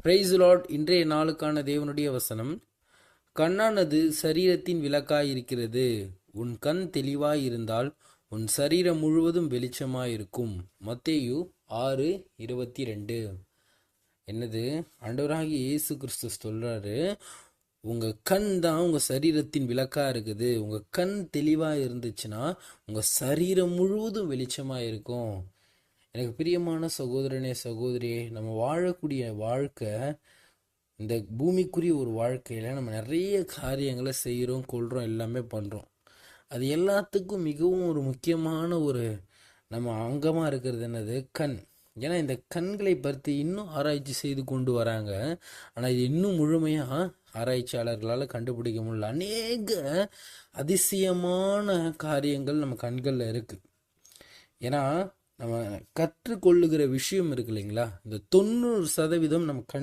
Price Lord. இன்றைய நாளுக்கான தேவனுடைய வசனம், கண்ணானது சரீரத்தின் விளக்காயிருக்கிறது. உன் கண் தெளிவாயிருந்தால் உன் சரீரம் முழுவதும் வெளிச்சமாயிருக்கும். மத்தேயு 6:22. என்னது, ஆண்டவராகிய இயேசு கிறிஸ்து சொல்றாரு, உங்க கண் தான் உங்க சரீரத்தின் விளக்கா இருக்குது. உங்க கண் தெளிவா இருந்துச்சுன்னா உங்க சரீரம் முழுவதும் வெளிச்சமா இருக்கும். எனக்கு பிரியமான சகோதரனே சகோதரியே, நம்ம வாழக்கூடிய வாழ்க்கை, இந்த பூமிக்குரிய ஒரு வாழ்க்கையில் நம்ம நிறைய காரியங்களை செய்கிறோம், கொள்கிறோம், எல்லாமே பண்ணுறோம். அது எல்லாத்துக்கும் மிகவும் ஒரு முக்கியமான ஒரு நம்ம அங்கமாக இருக்கிறது என்னது? கண். ஏன்னா இந்த கண்களை பற்றி இன்னும் ஆராய்ச்சி செய்து கொண்டு வராங்க. ஆனால் இது இன்னும் முழுமையாக ஆராய்ச்சியாளர்களால் கண்டுபிடிக்க முடியல. அநேக அதிசயமான காரியங்கள் நம்ம கண்களில் இருக்குது. ஏன்னா நம்ம கற்றுக்கொள்ளுகிற விஷயம் இருக்கு இல்லைங்களா, இந்த 90% நம்ம